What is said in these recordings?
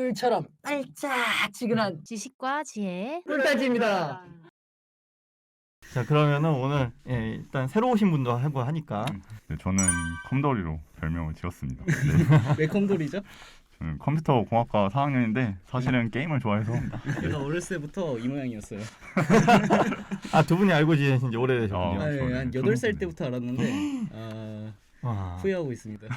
불처럼 반짝지근한 지식과 지혜 꿀단지입니다. 자 그러면은 오늘 일단 새로 오신 분도 하고 하니까 네, 저는 컴돌이로 별명을 지었습니다. 네, 왜 컴돌이죠? 저는 컴퓨터 공학과 4학년인데 사실은 게임을 좋아해서 제가 어렸을 때부터 이 모양이었어요. 아 두 분이 알고 지내신 지 오래되셨군요. 아, 네, 한 8살 때부터 알았는데 와. 후회하고 있습니다.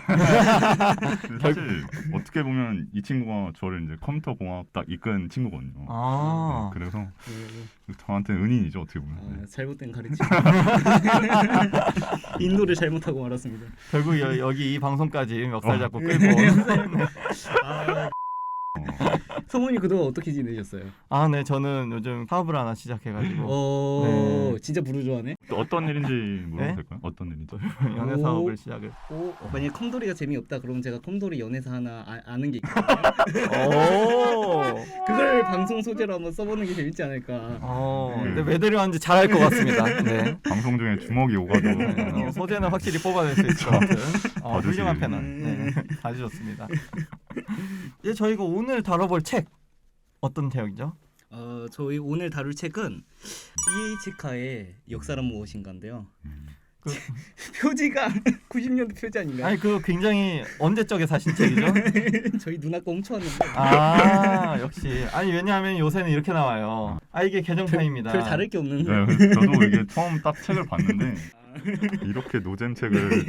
사실 어떻게 보면 이 친구가 저를 이제 컴퓨터 공학 딱 이끈 친구거든요. 아. 네, 그래서 저한테 은인이죠 어떻게 보면. 네. 잘못된 가르침. 인도를 잘못하고 말았습니다. 결국 여기 이 방송까지 멱살 잡고 끌고 성훈이 그동안 어떻게 지내셨어요? 아 네 저는 요즘 사업을 하나 시작해가지고 네. 진짜 부르주아네. 또 어떤 일인지 물어도 네? 될까요? 어떤 일인지? 연애 사업을 시작을 만약에 컴돌이가 재미없다 그러면 제가 컴돌이 연애사 하나 아는 게 있거든요. 오. 그걸 방송 소재로 한번 써보는 게 재밌지 않을까. 근데 왜 데려왔는지 잘 알 것 같습니다. 네. 방송 중에 주먹이 오가도 소재는 확실히 뽑아낼 수 있을 것 같은 봐주시길. 훌륭한 패널. 네. 아주 좋습니다. 이제 저희가 오늘 다뤄볼 책 어떤 책이죠? 저희 오늘 다룰 책은 이에이치카의 역사란 무엇인가인데요. 표지가 90년대 표지 아닌가요? 아니 그 굉장히 언제적에 사신 책이죠? 저희 누나 거 훔쳐왔는데 아 역시 아니 왜냐하면 요새는 이렇게 나와요. 아 이게 개정판입니다. 별 다를 게 없는데. 네, 저도 이게 처음 딱 책을 봤는데 이렇게 노잼 책을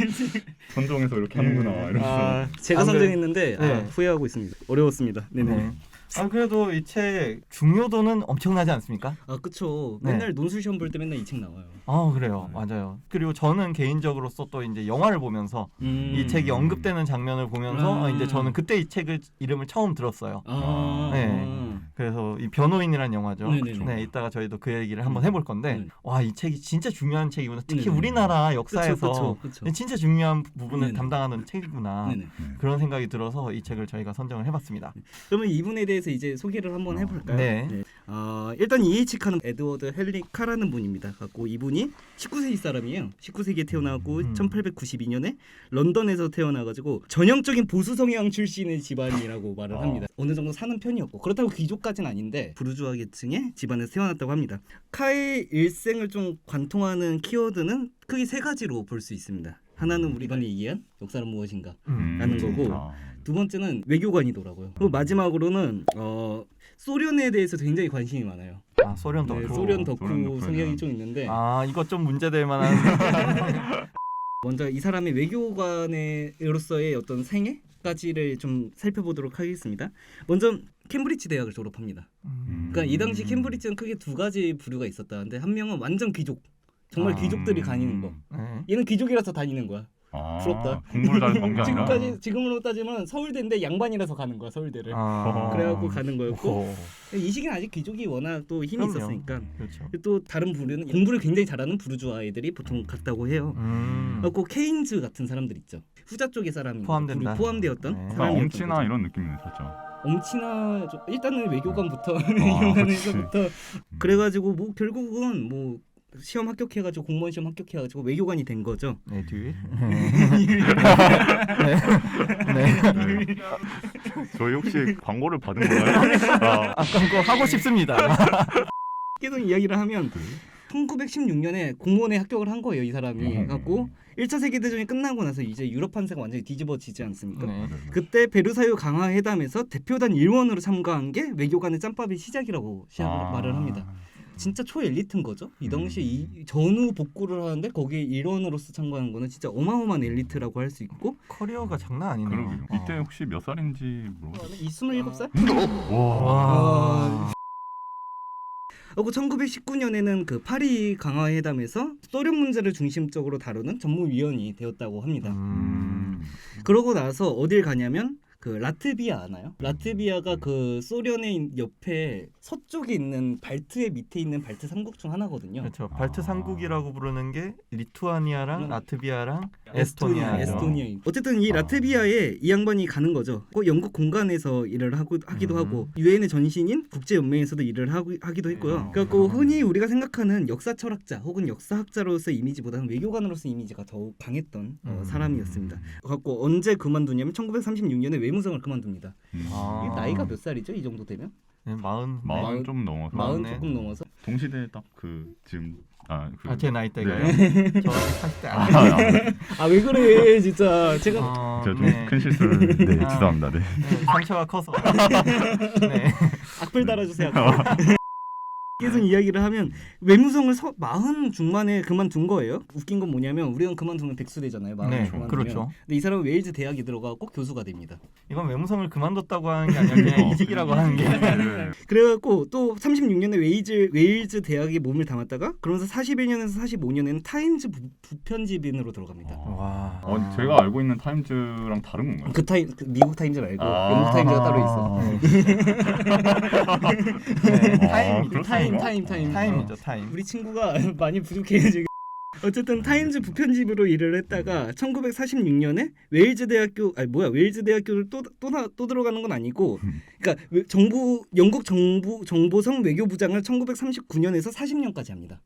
선정해서 이렇게 하는구나 이러면서 제가 안 그래- 선정했는데 네. 후회하고 있습니다. 어려웠습니다. 네네. 네. 아 그래도 이 책 중요도는 엄청나지 않습니까? 그쵸. 네. 맨날 논술 시험 볼 때 맨날 이 책 나와요. 아 그래요, 맞아요. 그리고 저는 개인적으로서 또 이제 영화를 보면서 이 책이 언급되는 장면을 보면서 이제 저는 그때 이 책을 이름을 처음 들었어요. 네. 그래서 이 변호인이라는 영화죠. 네네네. 네, 이따가 저희도 그 얘기를 한번 해볼 건데, 네. 와 이 책이 진짜 중요한 책이구나. 특히 네네. 우리나라 역사에서 그쵸. 진짜 중요한 부분을 네네. 담당하는 책이구나. 네네. 그런 생각이 들어서 이 책을 저희가 선정을 해봤습니다. 그러면 이분에 대해서 이제 소개를 한번 해볼까요? 네. 일단 이에이치카는 에드워드 헬리카라는 분입니다. 갖고 이분이 19세기 사람이에요. 19세기에 태어나고 1892년에 런던에서 태어나가지고 전형적인 보수 성향 출신의 집안이라고 말을 합니다. 어느 정도 사는 편이었고 그렇다고 귀족까지는 아닌데 부르주아 계층의 집안에서 태어났다고 합니다. 카의 일생을 좀 관통하는 키워드는 크게 세 가지로 볼 수 있습니다. 하나는 우리가 얘기한 역사는 무엇인가 라는 거고 두 번째는 외교관이더라고요. 그리고 마지막으로는 소련에 대해서 굉장히 관심이 많으요. 아 소련 덕후. 네, 소련 덕후 덕후는. 성향이 좀 있는데 아 이것 좀 문제될 만한. 먼저 이 사람의 외교관으로서의 어떤 생애까지를 좀 살펴보도록 하겠습니다. 먼저 캠브리지 대학을 졸업합니다. 그러니까 이 당시 캠브리지는 크게 두 가지 부류가 있었다는데 한 명은 완전 귀족, 정말 귀족들이 다니는 거. 네. 얘는 귀족이라서 다니는 거야. 부럽다. 공부를 잘한 게 아니라 지금으로 따지면 서울대인데 양반이라서 가는 거야 서울대를. 아. 그래갖고 가는 거였고 오. 이 시기는 아직 귀족이 워낙 또 힘이 그럼요. 있었으니까. 그렇죠. 또 다른 부류는 공부를 굉장히 잘하는 부르주아 아이들이 보통 갔다고 해요. 그리고 케인즈 같은 사람들 있죠. 후자 쪽의 사람이 포함된다. 포함되었던 네. 사람이었던 엄치나 거죠. 이런 느낌이 있었죠. 엄치나 일단은 외교관부터 이용하면서부터 그래가지고 뭐 결국은 뭐 시험 합격해가지고 공무원 시험 합격해가지고 외교관이 된 거죠. 네 뒤. 네. 저희 혹시 광고를 받은 건가요? 아까 거 하고 싶습니다. 계속 이야기를 하면 1916년에 공무원에 합격을 한 거예요 이 사람이. 갖고 1차 세계대전이 끝나고 나서 이제 유럽 판세가 완전히 뒤집어지지 않습니까? 네. 그때 베르사유 강화회담에서 대표단 일원으로 참가한 게 외교관의 짬밥의 시작이라고 말을 합니다. 진짜 초엘리트인 거죠. 이 당시 이 전후 복구를 하는데 거기에 일원으로서 참가한 거는 진짜 어마어마한 엘리트라고 할 수 있고. 커리어가 장난 아니네요. 그러게요. 이때 혹시 몇 살인지 물어봐도 27살? 와. 그리고 1919년에는 그 파리 강화회담에서 소련 문제를 중심적으로 다루는 전무위원이 되었다고 합니다. 그러고 나서 어딜 가냐면 그 라트비아 아나요? 라트비아가 그 소련의 옆에 서쪽에 있는 발트의 밑에 있는 발트 3국 중 하나거든요. 그렇죠. 발트 3국이라고 부르는 게 리투아니아랑 라트비아랑 에스토니아죠. 어쨌든 이 라트비아에 이 양반이 가는 거죠. 영국 공간에서 일을 하기도 하고 유엔의 전신인 국제연맹에서도 일을 하기도 했고요. 그래갖고 흔히 우리가 생각하는 역사 철학자 혹은 역사학자로서의 이미지보다는 외교관으로서의 이미지가 더욱 강했던 사람이었습니다. 그래갖고 언제 그만두냐면 1936년에 외무성을 그만둡니다. 이 나이가 몇 살이죠? 이 정도 되면? 네, 40. 마흔 좀 넘어서. 40 40 조금 넘어서. 동시대 딱 그 지금 제 나이 때가요? 네. 저 아직 40대 아니에요. 아 왜 그래 진짜 제가 제가 좀 큰 실수를 네, 죄송합니다. 네. 상처가 커서. 네. 악플 달아주세요. 계속 이야기를 하면 외무성을 40 중반에 그만둔 거예요. 웃긴 건 뭐냐면 우리는 그만두면 백수되잖아요. 40 네, 그만두면. 그렇죠. 근데 이 사람은 웨일즈 대학에 들어가고 교수가 됩니다. 이건 외무성을 그만뒀다고 하는 게 아니라 그냥 이직이라고 하는 게. 그래갖고 또 36년에 웨일즈 대학에 몸을 담았다가 그러면서 41년에서 45년에는 타임즈 부편집인으로 들어갑니다. 와. 제가 알고 있는 타임즈랑 다른 건가요? 그 미국 타임즈 말고 영국 타임즈가 따로 있어. 네. 타임이죠, 타임. 우리 친구가 많이 부족해요 지금. 어쨌든 타임즈 부편집으로 일을 했다가 1946년에 웨일즈 대학교를 또 들어가는 건 아니고, 그러니까 영국 정보성 외교부장을 1939년에서 40년까지 합니다.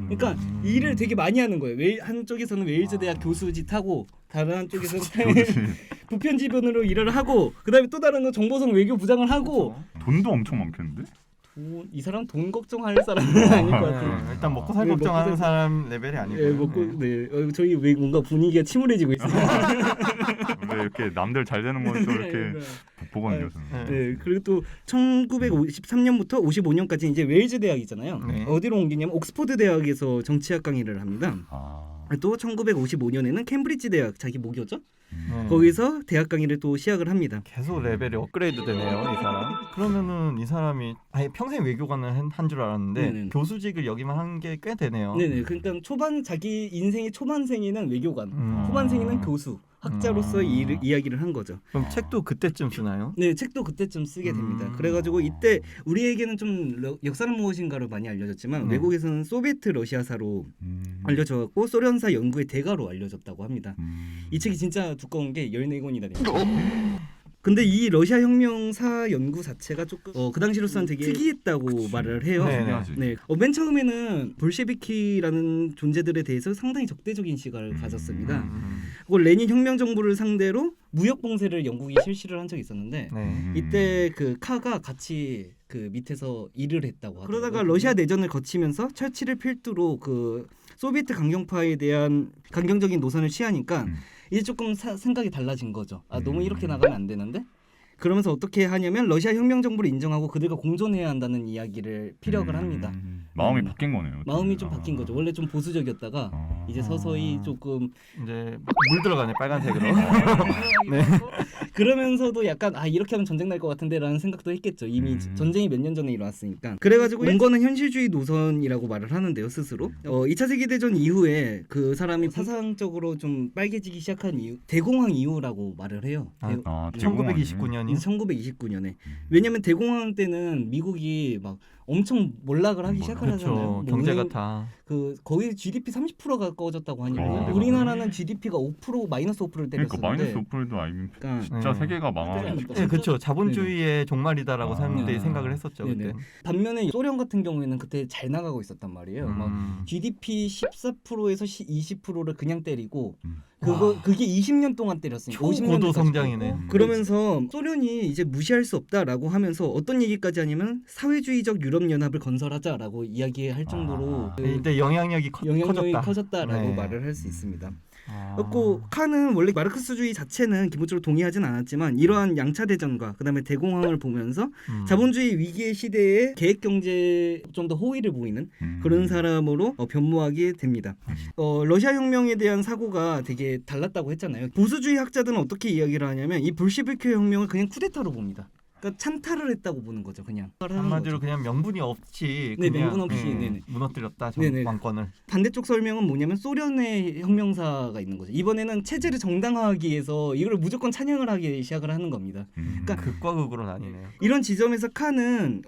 그러니까 일을 되게 많이 하는 거예요. 한쪽에서는 웨일즈 대학 교수짓 하고 다른 한쪽에서는 부편집원으로 일을 하고 그다음에 또 다른 건 정보성 외교부장을 하고. 돈도 엄청 많겠는데? 이 사람 돈 걱정할 사람은 아닐 것 같아요. 일단 먹고 살 걱정하는 사람 레벨이 아니고요. 저희 왜 뭔가 분위기가 침울해지고 있어요. 왜 이렇게 남들 잘 되는 건 또 이렇게 보거든요. 네, 그리고 또 1953년부터 55년까지 이제 웨일즈 대학이잖아요. 네. 어디로 옮기냐면 옥스퍼드 대학에서 정치학 강의를 합니다. 또 1955년에는 캠브리지 대학 자기 모교죠. 거기서 대학 강의를 또 시작을 합니다. 계속 레벨이 업그레이드 되네요, 이 사람. 그러면은 이 사람이 아예 평생 외교관을 한 줄 알았는데 네네. 교수직을 여기만 한 게 꽤 되네요. 네네. 그러니까 자기 인생의 초반생에는 외교관, 후반생에는 교수, 학자로서 이야기를 한 거죠. 그럼 책도 그때쯤 쓰나요? 네, 책도 그때쯤 쓰게 됩니다. 그래가지고 이때 우리에게는 좀 역사는 무엇인가로 많이 알려졌지만 외국에서는 소비에트 러시아사로 알려져갖고 소련사 연구의 대가로 알려졌다고 합니다. 이 책이 진짜 두꺼운 게 14권이다. 근데 이 러시아 혁명사 연구 자체가 조금 그 당시로서는 되게 특이했다고 말을 해요. 네. 맨 처음에는 볼셰비키라는 존재들에 대해서 상당히 적대적인 시각을 가졌습니다. 그리고 레닌 혁명 정부를 상대로 무역 봉쇄를 영국이 실시를 한 적이 있었는데 이때 그 카가 같이 그 밑에서 일을 했다고 하더라고요. 그러다가 러시아 내전을 거치면서 철치를 필두로 그 소비에트 강경파에 대한 강경적인 노선을 취하니까 이제 조금 생각이 달라진 거죠. 너무 이렇게 나가면 안 되는데. 그러면서 어떻게 하냐면 러시아 혁명 정부를 인정하고 그들과 공존해야 한다는 이야기를 피력을 합니다. 마음이 바뀐 거네요. 마음이 좀 바뀐 거죠. 원래 좀 보수적이었다가 이제 서서히 조금 이제 물 들어가네, 빨간색으로. 네. 그러면서도 약간 이렇게 하면 전쟁 날 것 같은데라는 생각도 했겠죠. 이미 전쟁이 몇 년 전에 일어났으니까. 그래가지고 원거는 현실주의 노선이라고 말을 하는데요, 스스로. 2차 세계대전 이후에 그 사람이 사상적으로 좀 빨개지기 시작한 이유, 대공황 이후라고 말을 해요. 1929년이 1929년에. 왜냐면 대공황 때는 미국이 막 엄청 몰락을 하기 시작하잖아요. 경제가 다 거의 GDP 30%가 꺼졌다고 하니까 우리나라는 GDP가 5% 마이너스 5%를 때렸었는데. 그러니까 마이너스 5%도 아니면 진짜 세계가 망하는. 네, 그렇죠. 자본주의의 종말이다라고 사람들이 생각을 했었죠. 그때. 반면에 소련 같은 경우에는 그때 잘 나가고 있었단 말이에요. 막 GDP 14%에서 20%를 그냥 때리고 그게 20년 동안 때렸으니까 50년 고도 성장이네. 그러면서 소련이 이제 무시할 수 없다라고 하면서 어떤 얘기까지 하냐면 사회주의적 유럽 연합을 건설하자라고 이야기할 정도로 이때 영향력이 커졌다라고 말을 할 수 있습니다. 그리고 칸은 원래 마르크스주의 자체는 기본적으로 동의하진 않았지만 이러한 양차 대전과 그다음에 대공황을 보면서 자본주의 위기의 시대에 계획 경제에 좀 더 호의를 보이는 그런 사람으로 변모하게 됩니다. 러시아 혁명에 대한 사고가 되게 달랐다고 했잖아요. 보수주의 학자들은 어떻게 이야기를 하냐면 이 볼셰비크 혁명을 그냥 쿠데타로 봅니다. 그러니까 찬탈을 했다고 보는 거죠, 그냥. 한마디로 그냥 명분이 없이 네, 그냥 명분 없이 네네. 무너뜨렸다 네네. 정권을. 반대쪽 설명은 뭐냐면 소련의 혁명사가 있는 거죠. 이번에는 체제를 정당화하기 위해서 이걸 무조건 찬양을 하기 시작을 하는 겁니다. 그러니까 극과 극으로 나뉘네요. 이런 지점에서 칸은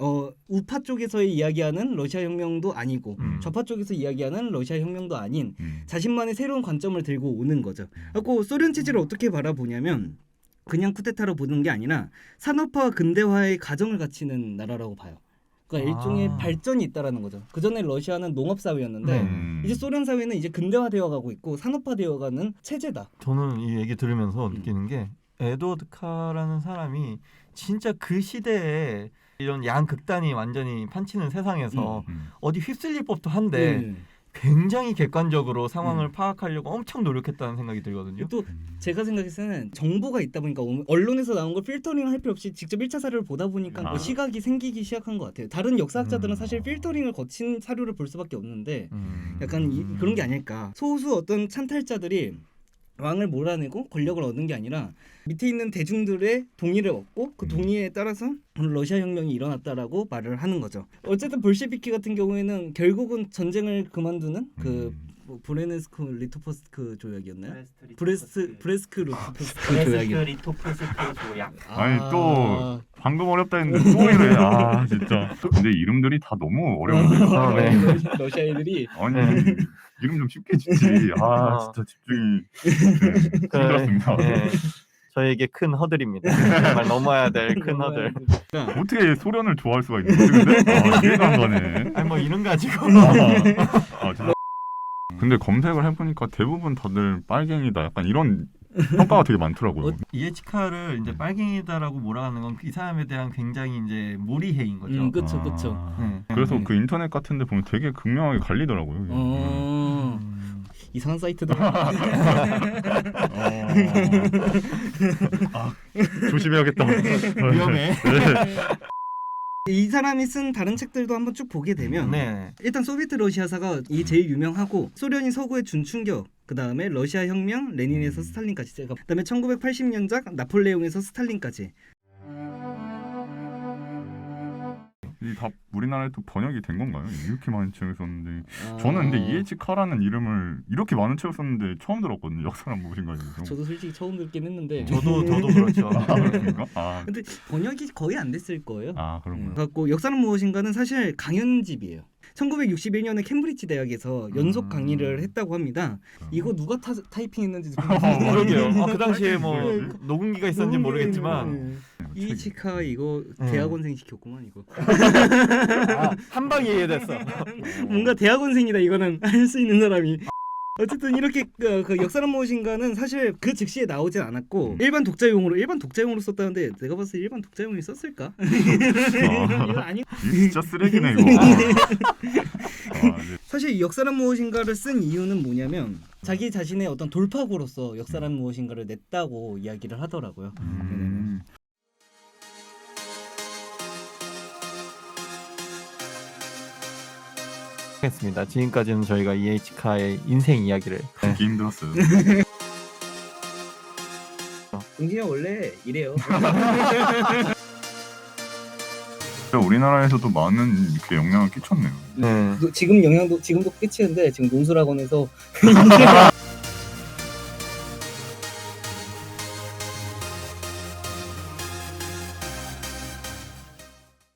우파 쪽에서 이야기하는 러시아 혁명도 아니고 좌파 쪽에서 이야기하는 러시아 혁명도 아닌 자신만의 새로운 관점을 들고 오는 거죠. 그리고 소련 체제를 어떻게 바라보냐면 그냥 쿠데타로 보는 게 아니라 산업화와 근대화의 과정을 갖추는 나라라고 봐요. 그러니까 일종의 발전이 있다라는 거죠. 그 전에 러시아는 농업 사회였는데 이제 소련 사회는 이제 근대화되어 가고 있고 산업화되어 가는 체제다. 저는 이 얘기 들으면서 느끼는 게 에드워드 카라는 사람이 진짜 그 시대에 이런 양극단이 완전히 판치는 세상에서 어디 휩쓸릴 법도 한데 굉장히 객관적으로 상황을 파악하려고 엄청 노력했다는 생각이 들거든요. 또 제가 생각했을 때는 정보가 있다 보니까 언론에서 나온 걸 필터링 할 필요 없이 직접 1차 사료를 보다 보니까 뭐 시각이 생기기 시작한 것 같아요. 다른 역사학자들은 사실 필터링을 거친 사료를 볼 수밖에 없는데 약간 그런 게 아닐까. 소수 어떤 찬탈자들이 왕을 몰아내고 권력을 얻은 게 아니라 밑에 있는 대중들의 동의를 얻고 그 동의에 따라서 러시아 혁명이 일어났다라고 말을 하는 거죠. 어쨌든 볼셰비키 같은 경우에는 결국은 전쟁을 그만두는 그 브레네스크 리토포스크 조약이었나요? 브레스크 리토포스크 조약이. 리토포스크 조약. 아니 또 방금 어렵다 했는데 또 이래. 아 진짜. 근데 이름들이 다 너무 어려운데. 네. 러시아 애들이 아니 이름 좀 쉽게 짓지. 아 진짜 집중이 힘들었습니다. 네. 저에게 큰 허들입니다. 정말 넘어야 될 큰 허들. 어떻게 소련을 좋아할 수가 있는 거지 근데? 아 이해가 안 가네. 아니 뭐 이름 가지고. 진짜. 근데 검색을 해보니까 대부분 다들 빨갱이다. 약간 이런 평가가 되게 많더라고요. 이에치카를 이제 빨갱이다라고 몰아가는 건 이 사람에 대한 굉장히 이제 무리해인 거죠. 그렇죠. 그래서 그 인터넷 같은데 보면 되게 극명하게 갈리더라고요. 이상한 사이트들. 조심해야겠다. 위험해. 이 사람이 쓴 다른 책들도 한번 쭉 보게 되면 일단 소비에트 러시아사가 이 제일 유명하고 소련이 서구의 준충격, 그 다음에 러시아 혁명, 레닌에서 스탈린까지, 그 다음에 1980년작 나폴레옹에서 스탈린까지. 이 다 우리나라에 또 번역이 된 건가요? 이렇게 많은 책을 썼는데 저는 근데 이에치 카라는 이름을 이렇게 많은 책을 썼는데 처음 들었거든요. 역사란 무엇인가에서. 저도 솔직히 처음 듣긴 했는데. 저도 그렇죠. 그런가? 근데 번역이 거의 안 됐을 거예요. 그런가요? 갖고 역사는 무엇인가는 사실 강연집이에요. 1961년에 캠브리지 대학에서 연속 강의를 했다고 합니다. 이거 누가 타이핑했는지 모르게요. 그 당시에 뭐 녹음기가 있었는지 모르겠지만 이치카 이거 대학원생 시켰구만 이거. 한 방에 이해됐어. 뭔가 대학원생이다 이거는 할 수 있는 사람이. 어쨌든 이렇게 그 역사란 무엇인가는 사실 그 즉시에 나오진 않았고 일반 독자용으로 썼다는데 내가 봤을 때 일반 독자용이 썼을까? 이거 아니. 진짜 쓰레기네 이거. 사실 역사란 무엇인가를 쓴 이유는 뭐냐면 자기 자신의 어떤 돌파구로서 역사란 무엇인가를 냈다고 이야기를 하더라고요. 했습니다. 지금까지는 저희가 이에치카의 인생 이야기를 듣기 힘들었어요. 동진이 원래 이래요. 우리나라에서도 많은 이렇게 영향을 끼쳤네요. 지금도 끝이는데 지금 논술학원에서